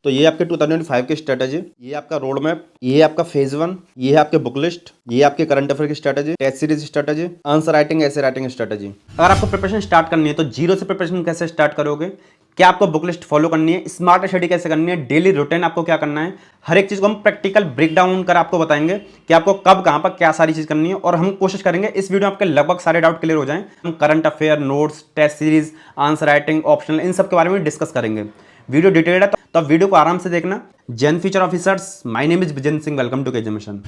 तो ये आपके 2025 की स्ट्रेटेजी, ये आपका रोड मैप, ये आपका फेज 1, ये है आपके बुक लिस्ट, ये आपके करंट अफेयर की strategy, test series strategy, answer writing, ऐसे राइटिंग स्ट्रेटेजी। अगर आपको प्रिपरेशन स्टार्ट करनी है तो जीरो से प्रिपरेशन कैसे स्टार्ट करोगे, क्या आपको बुक लिस्ट फॉलो करनी है, स्मार्ट स्टडी कैसे करनी है, डेली रूटीन आपको क्या करना है, हर एक चीज को हम प्रैक्टिकल ब्रेक डाउन कर आपको बताएंगे कि आपको कब कहां पर क्या सारी चीज करनी है। और हम कोशिश करेंगे इस वीडियो में आपके लगभग सारे डाउट क्लियर हो जाएं। हम current affair, notes, test series, answer writing, optional, इन सब के बारे में डिस्कस करेंगे। वीडियो डिटेल्ड है तो आप वीडियो को आराम से देखना। जैन future officers, my name is Vijan Singh, welcome to KJ mission.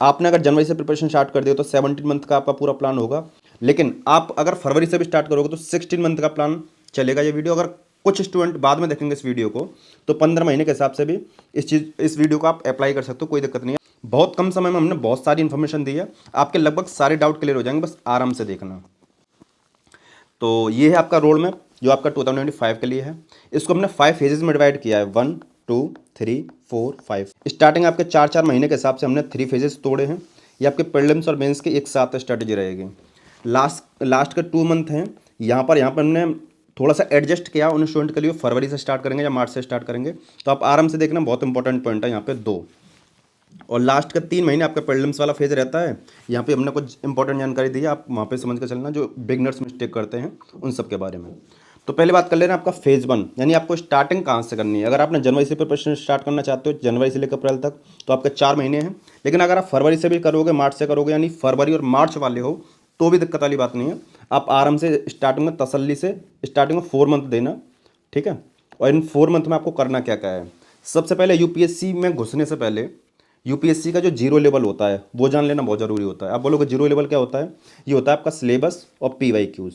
आपने अगर जनवरी से प्रिपरेशन स्टार्ट कर दिया तो 17 मंथ का आपका पूरा प्लान होगा, लेकिन आप अगर फरवरी से भी स्टार्ट करोगे तो 16 मंथ का प्लान चलेगा ये वीडियो। अगर कुछ स्टूडेंट बाद में देखेंगे इस वीडियो को तो 15 महीने के हिसाब से भी इस वीडियो को आप अप्लाई कर सकते हो, कोई दिक्कत नहीं है। बहुत कम समय में हमने बहुत सारी इन्फॉर्मेशन दी है, आपके लगभग सारे डाउट क्लियर हो जाएंगे, बस आराम से देखना। तो ये है आपका रोड मैप जो आपका 2025 के लिए है। इसको हमने 5 फेजेस में डिवाइड किया है, 1 2 3 4 5। स्टार्टिंग आपके 4 महीने के हिसाब से हमने 3 फेजेस तोड़े हैं। ये आपके प्रीलिम्स और मेंस की एक साथ स्ट्रेटेजी रहेगी। लास्ट के 2 मंथ हैं, यहाँ पर हमने थोड़ा सा एडजस्ट किया उन स्टूडेंट के लिए, फरवरी से स्टार्ट करेंगे या मार्च से स्टार्ट करेंगे, तो आप आराम से देखना। बहुत इंपॉर्टेंट पॉइंट है यहाँ पे 2। और लास्ट का 3 महीने आपका प्रीलिम्स वाला फेज रहता है। यहाँ पे हमने कुछ इंपॉर्टेंट जानकारी दी है, आप वहाँ पे समझ के चलना, जो बिगनर्स मिस्टेक करते हैं उन सब के बारे में। तो पहले बात कर लेना आपका फेज 1, यानी आपको स्टार्टिंग कहाँ से करनी है। अगर आपने जनवरी से प्रिपरेशन स्टार्ट करना चाहते हो, जनवरी से लेकर अप्रैल तक, तो आपके 4 महीने हैं। लेकिन अगर आप फरवरी से भी करोगे, मार्च से करोगे, यानी फरवरी और मार्च वाले हो, तो भी दिक्कत वाली बात नहीं है। आप आराम से स्टार्टिंग में तसल्ली से स्टार्टिंग में 4 मंथ देना, ठीक है। और इन 4 मंथ में आपको करना क्या क्या है। सबसे पहले यूपीएससी में घुसने से पहले यूपीएससी का जो जीरो लेवल होता है वो जान लेना बहुत ज़रूरी होता है। आप बोलोगे जीरो लेवल क्या होता है, ये होता है आपका सिलेबस और पीवाईक्यूज।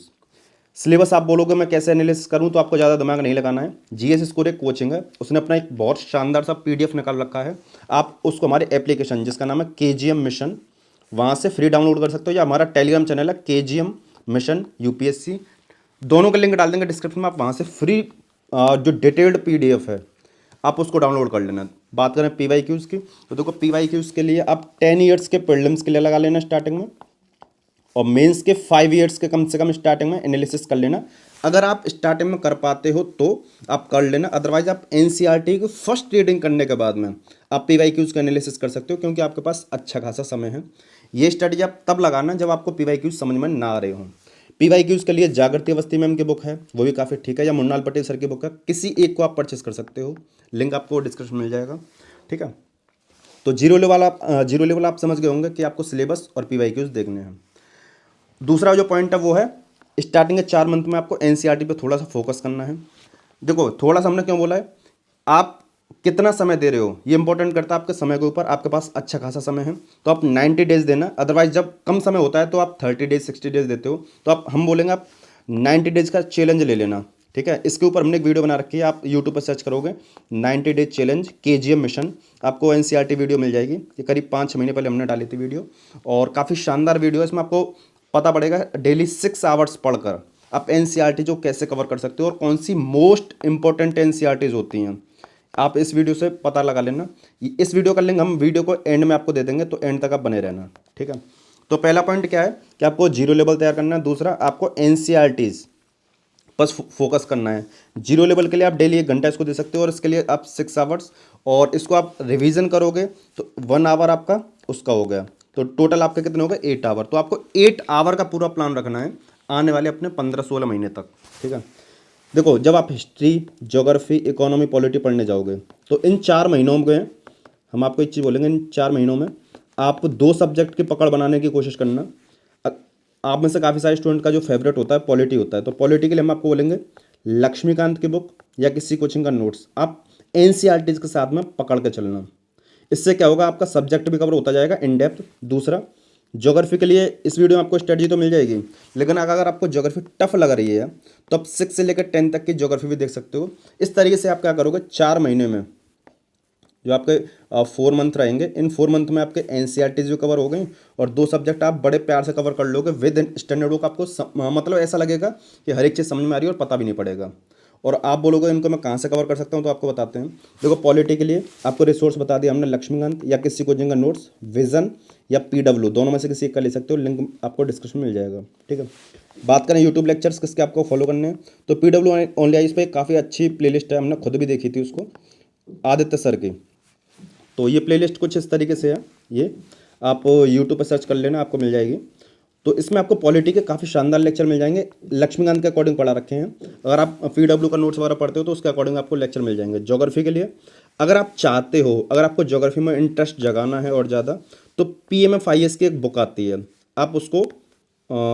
सिलेबस आप बोलोगे मैं कैसे एनालिसिस करूं, तो आपको ज़्यादा दिमाग नहीं लगाना है। जीएस स्कोर एक कोचिंग है, उसने अपना एक बहुत शानदार सा पीडीएफ निकाल रखा है। आप उसको हमारे एप्लीकेशन जिसका नाम है केजीएम मिशन, वहाँ से फ्री डाउनलोड कर सकते हो, या हमारा टेलीग्राम चैनल है केजीएम मिशन यूपीएससी, दोनों के लिंक डाल देंगे डिस्क्रिप्शन में। आप वहाँ से फ्री जो डिटेल्ड पीडीएफ है आप उसको डाउनलोड कर लेना। बात करें पीवाईक्यूज की, तो देखो पीवाईक्यूज के लिए आप 10 ईयर्स के प्रीलिम्स के लिए लगा लेना स्टार्टिंग में, और मेंस के 5 ईयर्स के कम से कम स्टार्टिंग में एनालिसिस कर लेना। अगर आप स्टार्टिंग में कर पाते हो तो आप कर लेना, अदरवाइज आप एनसीईआरटी की फर्स्ट रीडिंग करने के बाद में आप पीवाईक्यूज का एनालिसिस कर सकते हो, क्योंकि आपके पास अच्छा खासा समय है। ये स्ट्रेटजी आप तब लगाना जब आपको पीवाईक्यूज समझ में ना आ रहे हो। पीवाईक्यूज के लिए जागृति अवस्थी मैम की बुक है, वो भी काफ़ी ठीक है, या मुन्नाल पटेल सर की बुक है, किसी एक को आप परचेस कर सकते हो, लिंक आपको डिस्क्रिप्शन में मिल जाएगा, ठीक है। तो जीरो लेवल आप समझ गए होंगे कि आपको सिलेबस और पीवाईक्यूज देखने हैं। दूसरा जो पॉइंट है वो है स्टार्टिंग के 4 मंथ में आपको एनसीईआरटी पे थोड़ा सा फोकस करना है। देखो थोड़ा सा हमने क्यों बोला है, आप कितना समय दे रहे हो ये इंपॉर्टेंट करता है आपके समय के ऊपर। आपके पास अच्छा खासा समय है तो आप 90 डेज देना, अदरवाइज जब कम समय होता है तो आप 30 डेज 60 डेज देते हो, तो आप हम बोलेंगे आप 90 डेज का चैलेंज ले लेना, ठीक है। इसके ऊपर हमने एक वीडियो बना रखी है, आप यूट्यूब पर सर्च करोगे 90 डेज चैलेंज केजीएम मिशन, आपको एनसीईआरटी वीडियो मिल जाएगी। ये करीब 5 महीने पहले हमने डाली थी वीडियो, और काफ़ी शानदार वीडियो है। इसमें आपको पता पड़ेगा डेली 6 आवर्स पढ़कर आप एनसीईआरटी जो कैसे कवर कर सकते हो और कौन सी मोस्ट इंपॉर्टेंट एनसीईआरटीज होती हैं, आप इस वीडियो से पता लगा लेना। इस वीडियो का लिंक हम वीडियो को एंड में आपको दे देंगे, तो एंड तक आप बने रहना, ठीक है। तो पहला पॉइंट क्या है कि आपको जीरो लेवल तैयार करना है। दूसरा, आपको एनसीईआरटीज बस फोकस करना है। जीरो लेवल के लिए आप डेली 1 घंटा इसको दे सकते हो, और इसके लिए आप 6 आवर्स, और इसको आप रिवीजन करोगे तो 1 आवर आपका उसका हो गया, तो टोटल आपके कितने हो गए 8 आवर। तो आपको 8 आवर का पूरा प्लान रखना है आने वाले अपने 15-16 महीने तक, ठीक है। देखो जब आप हिस्ट्री, ज्योग्राफी, इकोनॉमी, पॉलिटी पढ़ने जाओगे तो इन 4 महीनों में हम आपको एक चीज़ बोलेंगे, इन 4 महीनों में आप 2 सब्जेक्ट की पकड़ बनाने की कोशिश करना। आप में से काफ़ी सारे स्टूडेंट का जो फेवरेट होता है पॉलिटी होता है, तो पॉलिटी के लिए हम आपको बोलेंगे लक्ष्मीकांत की बुक या किसी कोचिंग का नोट्स आप एनसीईआरटीज के साथ में पकड़ के चलना। इससे क्या होगा, आपका सब्जेक्ट भी कवर होता जाएगा इन डेप्थ। दूसरा, ज्योग्राफी के लिए इस वीडियो में आपको स्ट्रेटजी तो मिल जाएगी, लेकिन अगर आपको ज्योग्राफी टफ लग रही है तो आप 6 से लेकर 10 तक की ज्योग्राफी भी देख सकते हो। इस तरीके से आप क्या करोगे, 4 महीने में जो आपके 4 मंथ रहेंगे, इन 4 मंथ में आपके एनसीईआरटीज भी कवर हो गई, और 2 सब्जेक्ट आप बड़े प्यार से कवर कर लोगे विद स्टैंडर्ड बुक। आपको मतलब ऐसा लगेगा कि हर एक चीज़ समझ में आ रही है और पता भी नहीं पड़ेगा। और आप बोलोगे इनको मैं कहाँ से कवर कर सकता हूँ, तो आपको बताते हैं। देखो पॉलिटी के लिए आपको रिसोर्स बता दिया हमने, लक्ष्मीकांत या किसी कोचिंग का नोट्स, विजन या पीडब्ल्यू, दोनों में से किसी एक का ले सकते हो, लिंक आपको डिस्क्रिप्शन में मिल जाएगा, ठीक है। बात करें यूट्यूब लेक्चर्स किसके आपको फॉलो करने हैं, तो पीडब्ल्यू ओनली आईज पे काफ़ी अच्छी प्लेलिस्ट है, हमने खुद भी देखी थी उसको, आदित्य सर की। तो ये प्लेलिस्ट कुछ इस तरीके से है, ये आप यूट्यूब पर सर्च कर लेना, आपको मिल जाएगी। तो इसमें आपको पॉलिटी के काफ़ी शानदार लेक्चर मिल जाएंगे, लक्ष्मीकांत के अकॉर्डिंग पढ़ा रखे हैं। अगर आप पीडब्ल्यू का नोट्स वगैरह पढ़ते हो तो उसके अकॉर्डिंग आपको लेक्चर मिल जाएंगे। ज्योग्राफी के लिए अगर आप चाहते हो, अगर आपको ज्योग्राफी में इंटरेस्ट जगाना है और ज़्यादा, तो PMFIS की एक बुक आती है, आप उसको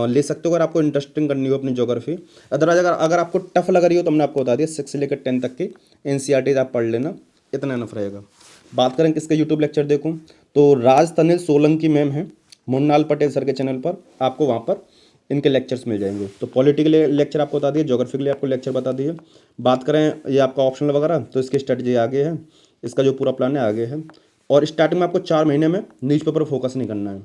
ले सकते हो अगर आपको इंटरेस्टिंग करनी हो अपनी ज्योग्राफी। अदरवाइज अगर आपको टफ लग रही हो तो हमने आपको बता दिया 6 से लेकर 10 तक की NCERT आप पढ़ लेना, इतना इनफ रहेगा। बात करें किसके यूट्यूब लेक्चर देखूं, तो राज तनिल सोलंकी मैम है, मुन्नाल पटेल सर के चैनल पर, आपको वहाँ पर इनके लेक्चर्स मिल जाएंगे। तो पॉलिटी के लिए लेक्चर आपको बता दिए, ज्योग्राफी के लिए आपको लेक्चर बता दिए। बात करें ये आपका ऑप्शनल वगैरह, तो इसकी स्ट्रेटजी आगे है, इसका जो पूरा प्लान है आगे है। और स्टार्टिंग में आपको 4 महीने में न्यूज़पेपर फोकस नहीं करना है।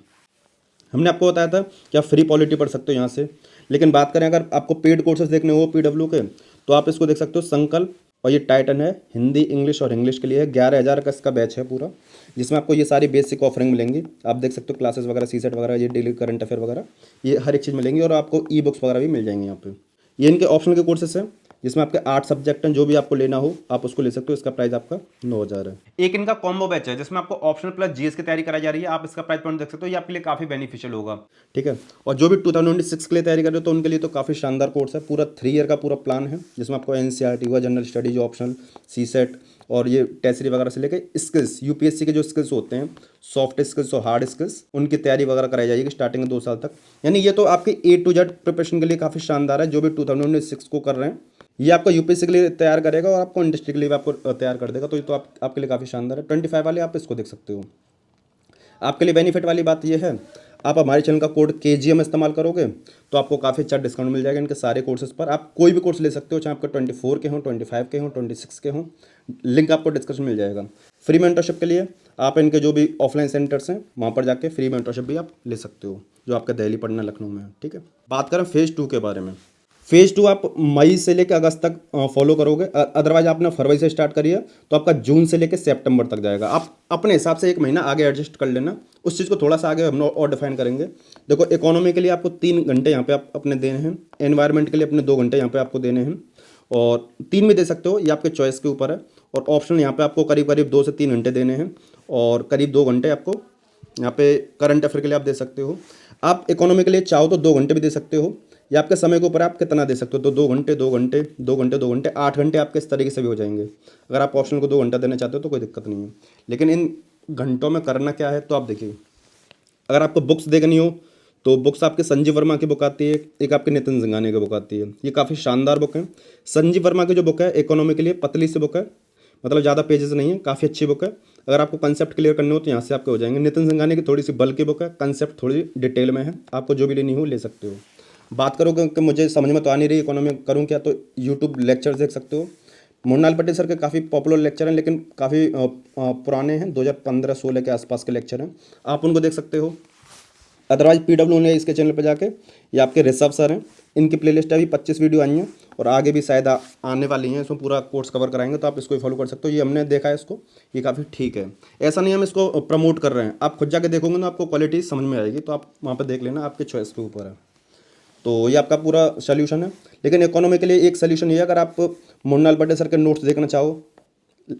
हमने आपको बताया था कि आप फ्री पॉलिटी पढ़ सकते हो यहाँ से, लेकिन बात करें अगर आपको पेड कोर्सेज देखने हो पीडब्ल्यू के, तो आप इसको देख सकते हो संकल्प, और ये टाइटन है, हिंदी इंग्लिश और इंग्लिश के लिए है। 11,000 का इसका बैच है पूरा, जिसमें आपको ये सारी बेसिक ऑफरिंग मिलेंगी। आप देख सकते हो क्लासेस वगैरह, सीसेट वगैरह, ये डेली करंट अफेयर वगैरह, ये हर एक चीज़ मिलेंगी। और आपको ई बुक्स वगैरह भी मिल जाएंगे यहाँ पे। ये इनके ऑप्शनल के कोर्सेस हैं, जिसमें आपके 8 सब्जेक्ट हैं, जो भी आपको लेना हो आप उसको ले सकते हो। इसका प्राइस आपका 9,000 है। एक इनका कॉम्बो बैच है जिसमें आपको ऑप्शनल प्लस जीएस की तैयारी कराई जा रही है, आप इसका प्राइस पॉइंट देख सकते हो, ये आपके लिए काफी बेनिफिशियल होगा, ठीक है। और जो भी 2026 के लिए तैयारी कर रहे हो तो उनके लिए तो काफी शानदार कोर्स है, पूरा 3 ईयर का पूरा प्लान है, जिसमें आपको NCERT हुआ, जनरल स्टडीज, ऑप्शनल, सीसेट और ये टेसरी वगैरह से लेकर स्किल्स, यूपीएससी के जो स्किल्स होते हैं, सॉफ्ट स्किल्स और हार्ड स्किल्स, उनकी तैयारी वगैरह कराई जाएगी स्टार्टिंग में 2 साल तक। यानी ये तो आपके A to Z प्रिपरेशन के लिए काफ़ी शानदार है। जो भी 2026 को कर रहे हैं, ये आपका यूपीएससी के लिए तैयार करेगा और आपको इंडस्ट्री के लिए भी आपको तैयार कर देगा। तो ये तो आपके लिए काफ़ी शानदार है। 25 वाले आप इसको देख सकते हो। आपके लिए बेनिफिट वाली बात यह है, आप हमारे चैनल का कोड KGM इस्तेमाल करोगे तो आपको काफ़ी अच्छा डिस्काउंट मिल जाएगा इनके सारे कोर्सेज पर। आप कोई भी कोर्स ले सकते हो, चाहे आपके 24 के हों, 25 के हों, 26 के हों, लिंक आपको डिस्क्रिप्शन मिल जाएगा। फ्री मेंटरशिप के लिए आप इनके जो भी ऑफलाइन सेंटर्स हैं वहाँ पर जाके फ्री मेंटरशिप भी आप ले सकते हो, जो आपका दिल्ली, पटना, लखनऊ में है, ठीक है। बात करें फेज़ 2 के बारे में, फेज़ 2 आप मई से लेकर अगस्त तक फॉलो करोगे। अदरवाइज आपने फरवरी से स्टार्ट करिए तो आपका जून से लेकर सितंबर तक जाएगा। आप अपने हिसाब से 1 महीना आगे एडजस्ट कर लेना, उस चीज़ को थोड़ा सा आगे हम और डिफाइन करेंगे। देखो इकोनॉमी के लिए आपको 3 घंटे यहाँ पे आप अपने देने हैं, एनवायरनमेंट के लिए अपने 2 घंटे यहाँ पे आपको देने हैं, और 3 भी दे सकते हो, ये आपके चॉइस के ऊपर है। और ऑप्शनल यहाँ पे आपको करीब करीब 2 से 3 घंटे देने हैं, और करीब 2 घंटे आपको यहाँ पे करंट अफेयर के लिए आप दे सकते हो। आप इकोनॉमी के लिए चाहो तो 2 घंटे भी दे सकते हो, या आपके समय के ऊपर आप कितना दे सकते हो। तो 2 घंटे 2 घंटे 2 घंटे 2 घंटे 8 घंटे आपके इस तरीके से भी हो जाएंगे। अगर आप ऑप्शनल को 2 घंटा देना चाहते हो तो कोई दिक्कत नहीं है। लेकिन इन घंटों में करना क्या है, तो आप देखिए, अगर आपको बुक्स देखनी हो तो बुक्स आपके संजीव वर्मा की बुक आती है, एक आपके नितिन जिंगाने की बुक आती है। ये काफ़ी शानदार बुक है। संजीव वर्मा की जो बुक है इकोनॉमी के लिए पतली सी बुक है, मतलब ज़्यादा पेजेस नहीं है, काफ़ी अच्छी बुक है। अगर आपको कंसेप्ट क्लियर करने हो तो यहाँ से आपके हो जाएंगे। नितिन सिंघानी की थोड़ी सी बल्कि बुक है, कंसेप्ट थोड़ी डिटेल में है, आपको जो भी लेनी हो ले सकते हो। बात करोगे कि मुझे समझ में तो आ नहीं रही इकोनॉमी करूँ क्या, तो यूट्यूब लेक्चर देख सकते हो। मुन्नाल पटेल सर के काफ़ी पॉपुलर लेक्चर हैं, लेकिन काफ़ी पुराने हैं, 2015-16 के आसपास के लेक्चर हैं, आप उनको देख सकते हो। अदरवाइज PW ने इसके चैनल पर जाके, ये आपके ऋषभ सर हैं, इनकी प्लेलिस्ट अभी 25 वीडियो आई हैं, और आगे भी शायद आने वाली हैं, इसमें पूरा कोर्स कवर कराएंगे, तो आप इसको भी फॉलो कर सकते हो। ये हमने देखा है इसको, ये काफ़ी ठीक है। ऐसा नहीं हम इसको प्रमोट कर रहे हैं, आप खुद जाके देखोगे ना आपको क्वालिटी समझ में आएगी, तो आप वहाँ पर देख लेना, आपके चॉइस के ऊपर है। तो ये आपका पूरा सोल्यूशन है। लेकिन इकोनॉमी के लिए एक सोल्यूशन ये है, अगर आप मुन्नाल पटेल सर के नोट्स देखना चाहो,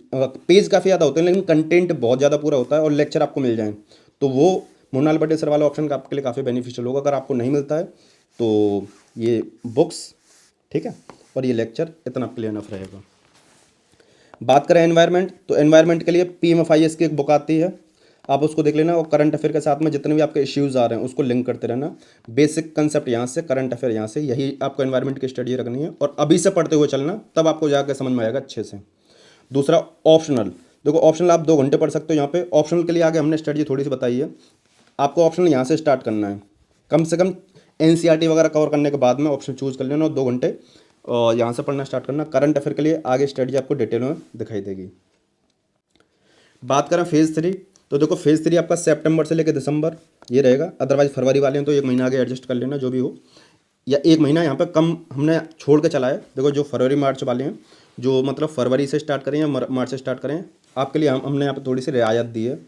पेज काफ़ी ज़्यादा होते हैं लेकिन कंटेंट बहुत ज़्यादा पूरा होता है, और लेक्चर आपको मिल जाएँ, तो वो मुन्नाल पटेल सर वाला ऑप्शन आपके लिए काफ़ी बेनिफिशियल होगा। अगर आपको नहीं मिलता है तो ये बुक्स, ठीक है, और ये लेक्चर इतना आपके लिए इनफ रहेगा। बात करें एनवायरनमेंट, तो एनवायरनमेंट के लिए PMFIS की एक बुक आती है, आप उसको देख लेना, और करंट अफेयर के साथ में जितने भी आपके इश्यूज़ आ रहे हैं उसको लिंक करते रहना। बेसिक कंसेप्ट यहाँ से, करंट अफेयर यहाँ से, यही आपको एनवायरनमेंट की स्टडी रखनी है, और अभी से पढ़ते हुए चलना, तब आपको जाकर समझ में आएगा अच्छे से। दूसरा ऑप्शनल, देखो ऑप्शनल आप 2 घंटे पढ़ सकते हो यहाँ पे। ऑप्शनल के लिए आगे हमने स्ट्रेटजी थोड़ी सी बताई है, आपको ऑप्शनल यहाँ से स्टार्ट करना है, कम से कम NCERT वगैरह कवर करने के बाद में ऑप्शन चूज़ कर लेना, और 2 घंटे यहाँ से पढ़ना स्टार्ट करना। करंट अफेयर के लिए आगे स्ट्रेटजी आपको डिटेल में दिखाई देगी। बात करें फेज़ 3, तो देखो फेज़ 3 आपका सितंबर से लेकर दिसंबर ये रहेगा, अदरवाइज फरवरी वाले हैं तो 1 महीना आगे एडजस्ट कर लेना, जो भी हो। या 1 महीना यहाँ पे कम हमने छोड़ के चला है। देखो जो फरवरी मार्च वाले हैं, जो मतलब फरवरी से स्टार्ट करें या मार्च से स्टार्ट करें, आपके लिए हमने यहाँ पे थोड़ी सी रियायत दी है।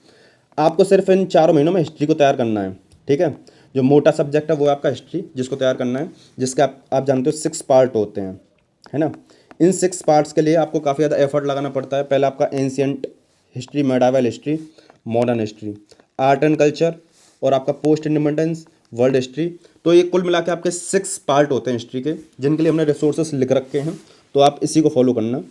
आपको सिर्फ इन 4 महीनों में हिस्ट्री को तैयार करना है, ठीक है। जो मोटा सब्जेक्ट है वो है आपका हिस्ट्री, जिसको तैयार करना है, जिसके आप जानते हो 6 पार्ट होते हैं, है ना। इन 6 पार्ट्स के लिए आपको काफ़ी ज़्यादा एफर्ट लगाना पड़ता है। पहले आपका ancient history, medieval history, modern history, art and culture और आपका पोस्ट इंडिपेंडेंस, वर्ल्ड हिस्ट्री। तो ये कुल मिला के आपके 6 पार्ट होते हैं हिस्ट्री के, जिनके लिए हमने रिसोर्सेस लिख रखे हैं, तो आप इसी को फॉलो करना।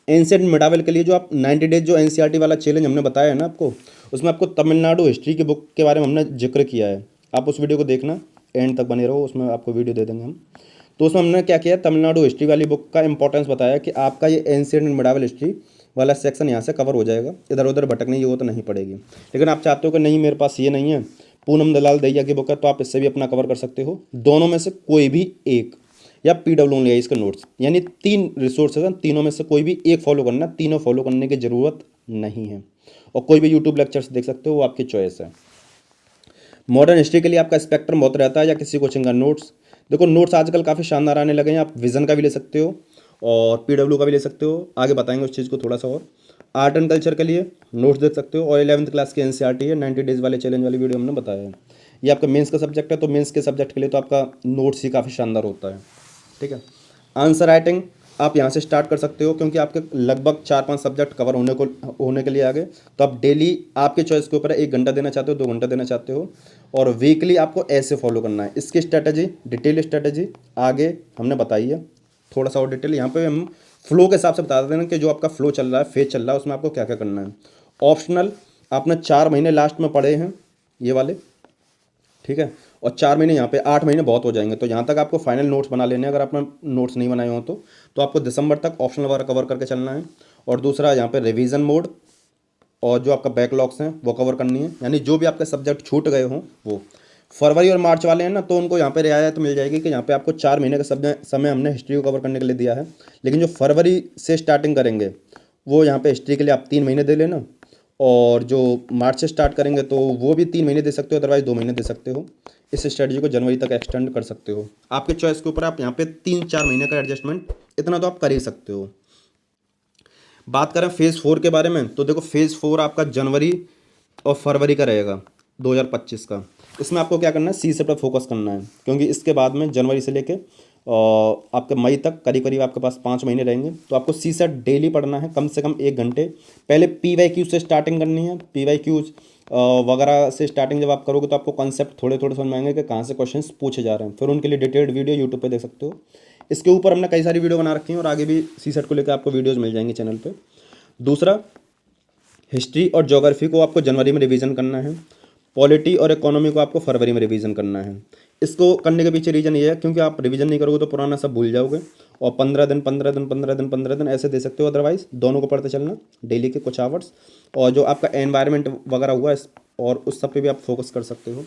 एंशियंट मिडावल के लिए जो आप 90 डेज जो एनसीईआरटी वाला चैलेंज हमने बताया है ना आपको, उसमें आपको तमिलनाडु हिस्ट्री की बुक के बारे में हमने जिक्र किया है। आप उस वीडियो को देखना, एंड तक बने रहो, उसमें आपको वीडियो दे देंगे हम। तो उसमें हमने क्या किया, तमिलनाडु हिस्ट्री वाली बुक का इंपॉर्टेंस बताया कि आपका ये एंशियंट एंड मिडावल हिस्ट्री वाला सेक्शन यहाँ से कवर हो जाएगा, इधर उधर भटकने की वो तो नहीं पड़ेगी। लेकिन आप चाहते हो कि नहीं मेरे पास ये नहीं है, पूनम दलाल दहिया की बुक है, तो आप इससे भी अपना कवर कर सकते हो। दोनों में से कोई भी एक, या PWI इसके नोट्स, यानी 3 रिसोर्सेज हैं, तीनों में से कोई भी एक फॉलो करना, तीनों फॉलो करने की ज़रूरत नहीं है। और कोई भी यूट्यूब लेक्चर्स देख सकते हो, वो आपकी चॉइस है। मॉडर्न हिस्ट्री के लिए आपका स्पेक्ट्रम बहुत रहता है, या किसी कोचिंग का नोट्स। देखो नोट्स आजकल काफ़ी शानदार आने लगे हैं, आप विजन का भी ले सकते हो और PW का भी ले सकते हो, आगे बताएंगे उस चीज़ को थोड़ा सा और। आर्ट एंड कल्चर के लिए नोट्स देख सकते हो, और 11th क्लास की NCERT है, 90 डेज वाले चैलेंज वाली वीडियो हमने बताया है। ये आपका मेंस का सब्जेक्ट है, तो मेंस के सब्जेक्ट के लिए तो आपका नोट्स ही काफ़ी शानदार होता है, ठीक है। आंसर राइटिंग आप यहाँ से स्टार्ट कर सकते हो, क्योंकि आपके लगभग 4-5 सब्जेक्ट कवर होने के लिए आगे, तो आप डेली आपके चॉइस के ऊपर 1 घंटा देना चाहते हो, 2 घंटा देना चाहते हो, और वीकली आपको ऐसे फॉलो करना है। इसकी स्ट्रेटजी, डिटेल स्ट्रेटजी आगे हमने बताई है, थोड़ा सा और डिटेल यहाँ पे हम फ्लो के हिसाब से बता देते हैं कि जो आपका फ्लो चल रहा है, फेज चल रहा है, उसमें आपको क्या क्या करना है। ऑप्शनल आपने 4 महीने लास्ट में पढ़े हैं ये वाले, ठीक है, और 4 महीने यहाँ पे, 8 महीने बहुत हो जाएंगे। तो यहाँ तक आपको फाइनल नोट्स बना लेने हैं, अगर आपने नोट्स नहीं बनाए हो तो आपको दिसंबर तक ऑप्शनल वगैरह कवर करके चलना है। और दूसरा यहाँ पे रिवीजन मोड, और जो आपका बैकलॉग्स हैं वो कवर करनी है, यानी जो भी आपके सब्जेक्ट छूट गए हों वो। फरवरी और मार्च वाले हैं ना, तो उनको यहाँ पे रियायत मिल जाएगी कि यहाँ पे आपको 4 महीने का समय हमने हिस्ट्री को कवर करने के लिए दिया है। लेकिन जो फरवरी से स्टार्टिंग करेंगे वो यहाँ पे हिस्ट्री के लिए आप 3 महीने दे लेना, और जो मार्च से स्टार्ट करेंगे तो वो भी 3 महीने दे सकते हो, अदरवाइज 2 महीने दे सकते हो। इस स्ट्रेटजी को जनवरी तक एक्सटेंड कर सकते हो, आपके चॉइस के ऊपर। आप यहाँ पे 3-4 महीने का एडजस्टमेंट इतना तो आप कर ही सकते हो। बात करें फेज़ 4 के बारे में, तो देखो फेज़ 4 आपका जनवरी और फरवरी का रहेगा 2025 का। इसमें आपको क्या करना है, CSET पर फोकस करना है, क्योंकि इसके बाद में जनवरी से लेके आपके मई तक करीब करीब आपके पास 5 महीने रहेंगे। तो आपको CSET डेली पढ़ना है, कम से कम 1 घंटे। पहले PYQ से स्टार्टिंग करनी है, PYQs वगैरह से स्टार्टिंग जब आप करोगे तो आपको कॉन्सेप्ट थोड़े थोड़े समझ में आएंगे कि कहाँ से क्वेश्चंस पूछे जा रहे हैं। फिर उनके लिए डिटेल्ड वीडियो यूट्यूब पे देख सकते हो। इसके ऊपर हमने कई सारी वीडियो बना रखी हैं, और आगे भी CSET को लेकर आपको वीडियोज़ मिल जाएंगी चैनल पर। दूसरा, हिस्ट्री और ज्योग्राफी को आपको जनवरी में रिवीजन करना है। पॉलिटी और इकोनॉमी को आपको फरवरी में रिवीजन करना है। इसको करने के पीछे रीज़न ये है, क्योंकि आप रिवीजन नहीं करोगे तो पुराना सब भूल जाओगे, और 15 दिन 15 दिन 15 दिन 15 दिन ऐसे दे सकते हो। अदरवाइज दोनों को पढ़ते चलना डेली के कुछ आवर्स, और जो आपका एनवायरनमेंट वगैरह हुआ है और उस सब पे भी आप फोकस कर सकते हो।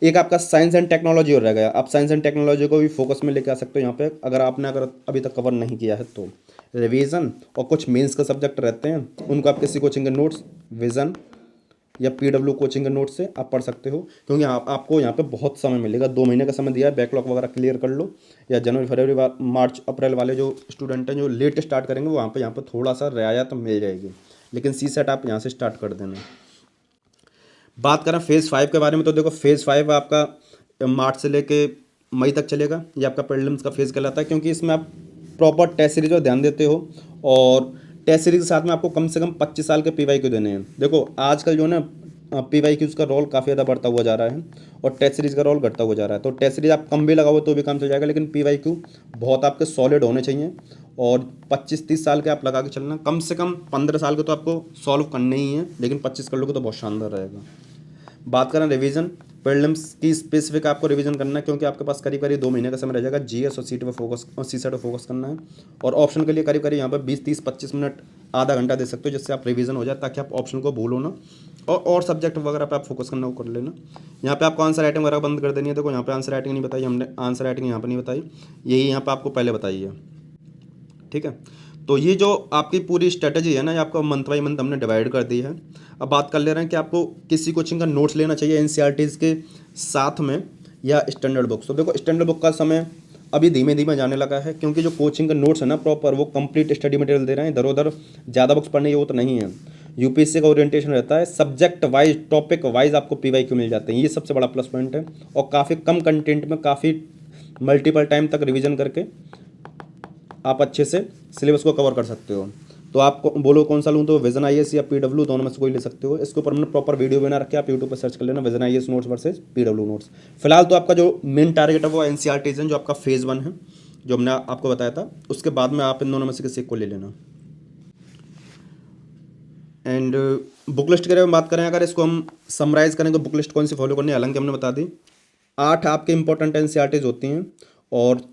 एक आपका साइंस एंड टेक्नोलॉजी और रह गया, आप साइंस एंड टेक्नोलॉजी को भी फोकस में लेके आ सकते हो यहाँ पे, अगर अभी तक कवर नहीं किया है तो। रिवीजन और कुछ मेंस का सब्जेक्ट रहते हैं, उनको आप किसी कोचिंग के नोट्स, विजन या PW कोचिंग के नोट्स से आप पढ़ सकते हो, क्योंकि आपको यहाँ पे बहुत समय मिलेगा। 2 महीने का समय दिया है, बैकलॉग वगैरह क्लियर कर लो। या जनवरी फरवरी मार्च अप्रैल वाले जो स्टूडेंट हैं जो लेट स्टार्ट करेंगे, वो यहाँ पे थोड़ा सा रियायत मिल जाएगी, लेकिन CSET आप यहाँ से स्टार्ट कर देना। बात करें फेज़ 5 के बारे में, तो देखो फेज़ 5 आपका मार्च से लेके मई तक चलेगा। ये आपका प्रीलिम्स का फेज़ कहलाता है, क्योंकि इसमें आप प्रॉपर टेस्ट सीरीज पर ध्यान देते हो, और टेस्ट सीरीज के साथ में आपको कम से कम 25 साल के PYQ देने हैं। देखो आजकल जो है ना PYQs का रोल काफ़ी ज़्यादा बढ़ता हुआ जा रहा है, और टेस्ट सीरीज का रोल घटता हुआ जा रहा है। तो टेस्ट सीरीज आप कम भी लगाओ तो भी काम चल जाएगा, लेकिन PYQ बहुत आपके सॉलिड होने चाहिए, और 25-30 साल के आप लगा के चलना। कम से कम 15 साल के तो आपको सॉल्व करने ही है, लेकिन 25 कर लोगे तो बहुत शानदार रहेगा। बात करें रिवीजन, प्रीलिम्स की स्पेसिफिक आपको रिवीजन करना है, क्योंकि आपके पास करीब करीब 2 महीने का समय रह जाएगा। GS और CSET पे फोकस करना है, और ऑप्शन के लिए करीब करीब यहाँ पर 20-30-25 मिनट, आधा घंटा दे सकते हो, जिससे आप रिवीजन हो जाए, ताकि आप ऑप्शन को भूलो ना, और सब्जेक्ट वगैरह पे आप फोकस करना वो कर लेना। यहाँ पे आपको आंसर राइटिंग वगैरह बंद कर देनी है। देखो यहाँ पे आंसर राइटिंग नहीं बताई हमने, आंसर राइटिंग यहाँ पर नहीं बताई, यही यहाँ पर आपको पहले बताई है, ठीक है। तो ये जो आपकी पूरी स्ट्रेटजी है ना, ये आपको मंथ बाई मंथ हमने डिवाइड कर दी है। अब बात कर ले रहे हैं कि आपको किसी कोचिंग का नोट्स लेना चाहिए NCERTs के साथ में, या स्टैंडर्ड बुक्स। तो देखो स्टैंडर्ड बुक का समय अभी धीमे धीमे जाने लगा है, क्योंकि जो कोचिंग के नोट्स है ना प्रॉपर, वो कंप्लीट स्टडी मटेरियल दे रहे हैं, इधर उधर ज़्यादा बुक्स पढ़ने की वो तो नहीं है। यूपीएससी का ओरिएंटेशन रहता है, सब्जेक्ट वाइज टॉपिक वाइज आपको पीवाईक्यू मिल जाते हैं, ये सबसे बड़ा प्लस पॉइंट है। और काफ़ी कम कंटेंट में काफ़ी मल्टीपल टाइम तक रिवीजन करके आप अच्छे से सिलेबस को कवर कर सकते हो। तो आपको बोलो कौन सा लूँ, तो विजन आईएएस या पीडब्ल्यू दोनों में से कोई ले सकते हो। इसके ऊपर मैंने प्रॉपर वीडियो बना रखी है, आप यूट्यूब पर सर्च कर लेना Vision IAS notes versus PW notes. फिलहाल तो आपका जो मेन टारगेट है वो एनसीईआरटी जो आपका फेज़ 1 है, जो हमने आपको बताया था। उसके बाद में आप इन दोनों में से किसी को ले लेना। एंड बुक लिस्ट के बारे में बात करें, अगर इसको हम समराइज़ करें तो बुक लिस्ट कौन सी फॉलो करनी है, हालांकि हमने बता दी 8 आपके इंपॉर्टेंट एनसीईआरटीज होती हैं और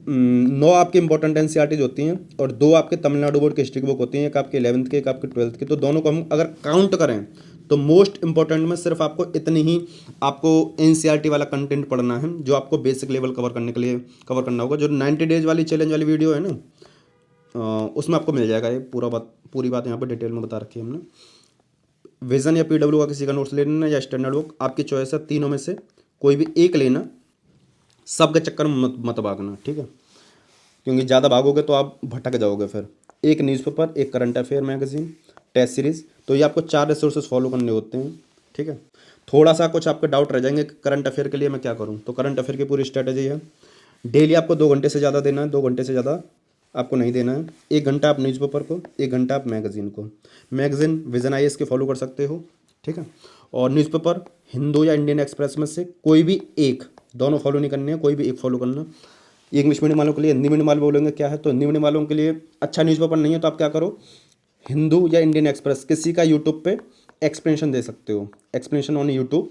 9 आपकी इंपॉर्टेंट एनसीईआरटीज होती हैं और 2 आपके तमिलनाडु बोर्ड की हिस्ट्री की बुक होती हैं, एक आपके 11th की, एक आपके 12th की। तो दोनों को हम अगर काउंट करें तो मोस्ट इंपॉर्टेंट में सिर्फ आपको इतनी ही आपको एनसीईआरटी वाला कंटेंट पढ़ना है, जो आपको बेसिक लेवल कवर करने के लिए कवर करना होगा। जो 90 डेज वाली चैलेंज वाली वीडियो है ना, उसमें आपको मिल जाएगा ये पूरी बात यहाँ पर डिटेल में बता रखी है हमने। विजन या पीडब्ल्यू का किसी का नोट्स ले लेना या स्टैंडर्ड बुक, आपकी चॉइस है, तीनों में से कोई भी एक लेना, सबके चक्कर में मत भागना, ठीक है, क्योंकि ज़्यादा भागोगे तो आप भटक जाओगे। फिर एक न्यूज़पेपर, एक current affair magazine, test series, तो ये आपको 4 रिसोर्सेज फॉलो करने होते हैं, ठीक है। थोड़ा सा कुछ आपके डाउट रह जाएंगे करंट अफेयर के लिए मैं क्या करूँ, तो करंट अफेयर की पूरी स्ट्रेटजी है। डेली आपको 2 घंटे से ज़्यादा देना है, 2 घंटे से ज़्यादा आपको नहीं देना है। 1 घंटा आप न्यूज़पेपर को, 1 घंटा आप मैगजीन को। मैगजीन विजन आईएएस के फॉलो कर सकते हो, ठीक है। और न्यूज़पेपर हिंदू या इंडियन एक्सप्रेस में से कोई भी एक, दोनों फॉलो नहीं करने हैं, कोई भी एक फॉलो करना। इंग्लिश मीडियम वालों के लिए, हिंदी मीडियम वाले बोलेंगे क्या है, तो हिंदी मीडियम वालों के लिए अच्छा न्यूज़पेपर नहीं है तो आप क्या करो, हिंदू या इंडियन एक्सप्रेस किसी का यूट्यूब पे एक्सप्लेनेशन दे सकते हो, एक्सप्लेनेशन ऑन यूट्यूब,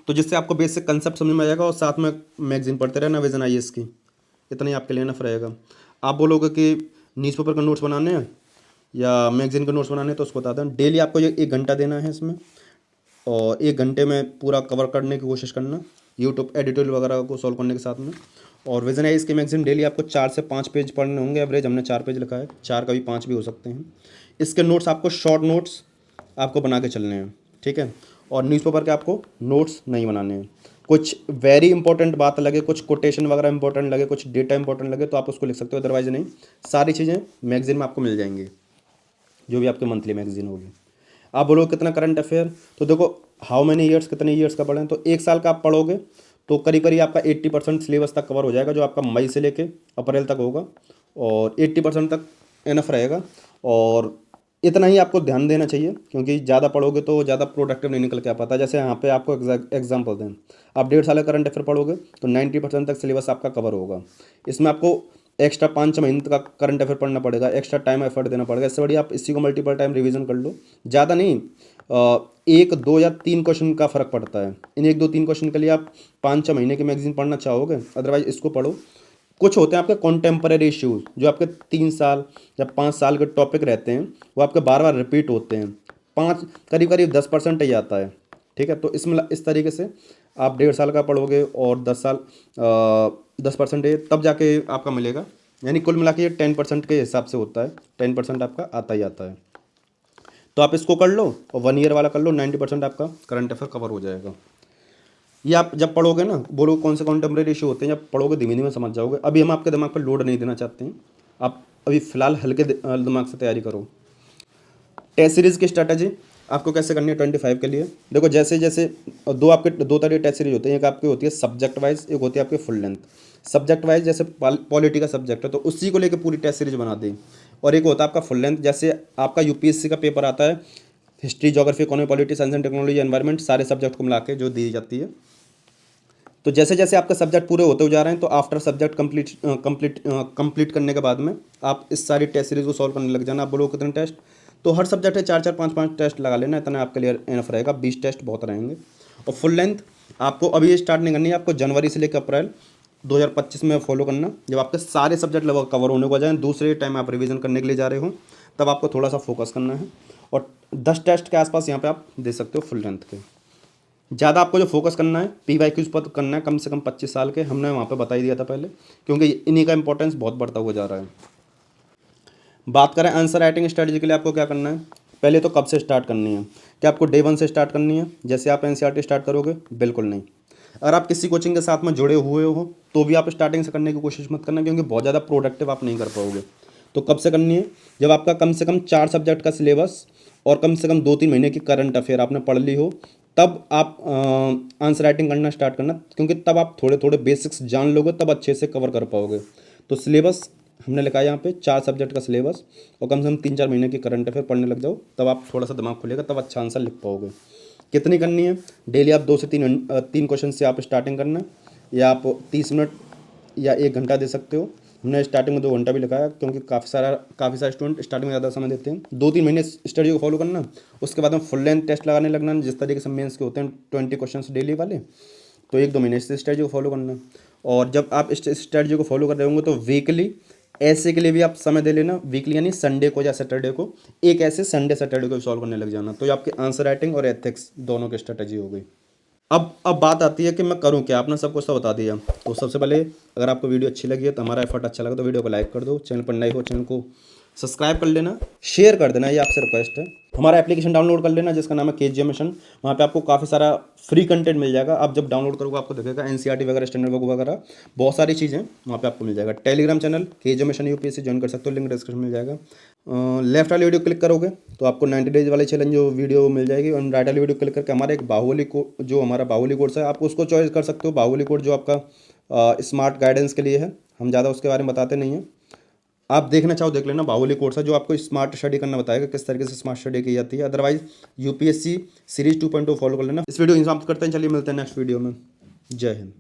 तो जिससे आपको बेसिक कंसेप्ट समझ में आ जाएगा। और साथ में मैगजीन पढ़ते रहना विजन आईएएस की, इतना ही आपके लिए इनफ रहेगा। आप बोलोगे कि न्यूज़पेपर का नोट्स बनाने हैं या मैगजीन के नोट्स बनाने हैं, तो उसको बता दें डेली आपको ये 1 घंटा देना है इसमें, और 1 घंटे में पूरा कवर करने की कोशिश करना यूट्यूब एडिटोरियल वगैरह को सॉल्व करने के साथ में। और विजन आईएएस की मैगजीन डेली आपको 4 से 5 पेज पढ़ने होंगे, एवरेज हमने 4 पेज लिखा है, 4 कभी 5 भी हो सकते हैं। इसके नोट्स आपको शॉर्ट नोट्स आपको बना के चलने हैं, ठीक है। और न्यूज़पेपर के आपको नोट्स नहीं बनाने हैं। कुछ वेरी इंपॉर्टेंट बात लगे, कुछ कोटेशन वगैरह इंपॉर्टेंट लगे, कुछ डेटा इंपॉर्टेंट लगे तो आप उसको लिख सकते हो, अदरवाइज नहीं। सारी चीज़ें मैगजीन में आपको मिल जाएंगी, जो भी आपके मंथली मैगजीन होगी। आप बोलो कितना करंट अफेयर, तो देखो हाउ मैनी ईयर्स, कितने ईयर्स का पढ़ें, तो 1 साल का आप पढ़ोगे तो करीब करीब आपका 80% सिलेबस तक कवर हो जाएगा, जो आपका मई से लेके अप्रैल तक होगा, और 80% तक इनफ रहेगा। और इतना ही आपको ध्यान देना चाहिए, क्योंकि ज़्यादा पढ़ोगे तो ज़्यादा प्रोडक्टिव नहीं निकल के आ पाता। जैसे यहाँ पे आपको एग्जाम्पल दें, आप 1.5 साल का करंट अफेयर पढ़ोगे तो 90% तक सिलेबस आपका कवर होगा। इसमें आपको एक्स्ट्रा 5 महीने का करंट अफेयर पढ़ना पड़ेगा, एक्स्ट्रा टाइम एफर्ट देना पड़ेगा। इससे बढ़िया आप इसी को मल्टीपल टाइम रिवीजन कर लो, ज़्यादा नहीं, 1, 2 या 3 क्वेश्चन का फ़र्क पड़ता है। इन 1, 2, 3 क्वेश्चन के लिए आप 5-6 महीने की मैगजीन पढ़ना चाहोगे, अदरवाइज इसको पढ़ो। कुछ होते हैं आपके कॉन्टेम्परेरी इश्यूज, जो आपके 3 साल या 5 साल के टॉपिक रहते हैं, वो आपके बार बार रिपीट होते हैं। 5 करीब करीब 10% ही आता है, ठीक है। तो इसमें इस तरीके से आप 1.5 साल का पढ़ोगे और 10% तब जाके आपका मिलेगा, यानी कुल मिला के ये 10% के हिसाब से होता है, 10% आपका आता ही आता है। तो आप इसको कर लो और 1 ईयर वाला कर लो, 90% आपका करंट अफेयर कवर हो जाएगा। ये आप जब पढ़ोगे ना, बोलो कौन से कॉन्टेम्परेरी इशू होते हैं, जब पढ़ोगे धीमे धीमे समझ जाओगे। अभी हम आपके दिमाग पर लोड नहीं देना चाहते हैं, आप अभी फ़िलहाल हल्के दिमाग से तैयारी करो। टेस्ट सीरीज़ की स्ट्रैटेजी आपको कैसे करनी है 25 के लिए, देखो जैसे जैसे दो तरह की टेस्ट सीरीज होती है, एक आपकी होती है सब्जेक्ट वाइज, एक होती है आपकी फुल लेंथ। सब्जेक्ट वाइज जैसे पॉलिटी का सब्जेक्ट है तो उसी को लेकर पूरी टेस्ट सीरीज बना दी, और एक होता है आपका फुल लेंथ, जैसे आपका यूपीएससी का पेपर आता है history, geography, economy, polity, science and technology, environment, सारे सब्जेक्ट को मिला के जो दी जाती है। तो जैसे जैसे आपके सब्जेक्ट पूरे होते जा रहे हैं, तो आफ्टर सब्जेक्ट कंप्लीट करने के बाद में आप इस सारी टेस्ट सीरीज को सॉल्व करने लग जाना। आप बोलो कितने टेस्ट, तो हर सब्जेक्ट है 4-4, 5-5 टेस्ट लगा लेना, इतना आपके लिए इनफ रहेगा, 20 टेस्ट बहुत रहेंगे। और फुल लेंथ आपको अभी स्टार्ट नहीं करनी है, आपको जनवरी से लेकर अप्रैल 2025 में फॉलो करना, जब आपके सारे सब्जेक्ट लगभग कवर होने को आ जाए, दूसरे टाइम आप रिवीजन करने के लिए जा रहे हो, तब आपको थोड़ा सा फोकस करना है। और 10 टेस्ट के आसपास यहाँ पे आप दे सकते हो फुल लेंथ के। ज़्यादा आपको जो फोकस करना है PYQs पर करना है, कम से कम 25 साल के, हमने वहाँ पे बता ही दिया था पहले, क्योंकि इन्हीं का इंपॉर्टेंस बहुत बढ़ता हुआ जा रहा है। बात करें आंसर राइटिंग स्ट्रेटजी के लिए आपको क्या करना है, पहले तो कब से स्टार्ट करनी है, क्या आपको डे 1 से स्टार्ट करनी है जैसे आप NCERT स्टार्ट करोगे, बिल्कुल नहीं। अगर आप किसी कोचिंग के साथ में जुड़े हुए हो तो भी आप स्टार्टिंग से करने की कोशिश मत करना, क्योंकि बहुत ज़्यादा प्रोडक्टिव आप नहीं कर पाओगे। तो कब से करनी है, जब आपका कम से कम 4 सब्जेक्ट का सिलेबस और कम से कम 2-3 महीने की करंट अफेयर आपने पढ़ ली हो, तब आप आंसर राइटिंग करना स्टार्ट करना, क्योंकि तब आप थोड़े थोड़े बेसिक्स जान लोगे, तब अच्छे से कवर कर पाओगे। तो सिलेबस हमने लिखा है यहाँ पे 4 सब्जेक्ट का सिलेबस और कम से कम 3-4 महीने की करंट अफेयर पढ़ने लग जाओ, तब आप थोड़ा सा दिमाग खुलेगा, तब अच्छा आंसर लिख पाओगे। कितनी करनी है, डेली आप 2 से 3 क्वेश्चन से आप स्टार्टिंग करना, या आप 30 मिनट या 1 घंटा दे सकते हो। हमने स्टार्टिंग में 2 घंटा भी लिखा है, क्योंकि काफ़ी सारे स्टूडेंट स्टार्टिंग में ज़्यादा समय देते हैं। 2-3 महीने स्टडी को फॉलो करना, उसके बाद में फुल लेंथ टेस्ट लगाने लगना, जिस तरीके से मेंस के होते हैं 20 क्वेश्चन डेली वाले। तो 1-2 महीने इस स्ट्रेटजी को फॉलो करना, और जब आप इस स्ट्रेटजी को फॉलो कर रहे होंगे तो वीकली ऐसे के लिए भी आप समय दे लेना। वीकली यानी संडे को या सैटरडे को एक ऐसे संडे सैटरडे को सॉल्व करने लग जाना। तो ये आपके आंसर राइटिंग और एथिक्स दोनों की स्ट्रेटजी हो गई। अब बात आती है कि मैं करूं क्या। आपने सब कुछ तो बता दिया। तो सबसे पहले, अगर आपको वीडियो अच्छी लगी है तो हमारा एफर्ट अच्छा लगा तो वीडियो को लाइक कर दो, चैनल पर नए हो चैनल को सब्सक्राइब कर लेना, शेयर कर देना, ये आपसे रिक्वेस्ट है। हमारा एप्लीकेशन डाउनलोड कर लेना जिसका नाम है केजीएम मिशन। वहाँ पे आपको काफ़ी सारा फ्री कंटेंट मिल जाएगा। आप जब डाउनलोड करोगे आपको दिखेगा एनसीईआरटी वगैरह, स्टैंडर्ड बुक वगैरह, बहुत सारी चीज़ें वहाँ पे आपको मिल जाएगा। Telegram channel KGM mission UPSC join कर सकते हो, लिंक डिस्क्रिप्शन में मिल जाएगा। लेफ्ट वाली वीडियो क्लिक करोगे तो आपको 90 डेज वाले चैलेंज जो वीडियो मिल जाएगी, और राइट वाली वीडियो क्लिक करके हमारा एक बाहुबली जो हमारा बाहुबली कोर्स है, आप उसको चॉइस कर सकते हो। बाहुबली कोर्स जो आपका स्मार्ट गाइडेंस के लिए है, हम ज़्यादा उसके बारे में बताते नहीं हैं। आप देखना चाहो देख लेना, बाहुबली कोर्स है जो आपको स्मार्ट स्टडी करना बताएगा, किस तरीके से स्मार्ट स्टडी की जाती है। अदरवाइज यूपीएससी सीरीज 2.0 फॉलो कर लेना। इस वीडियो को समाप्त करते हैं, चलिए मिलते हैं नेक्स्ट वीडियो में। जय हिंद।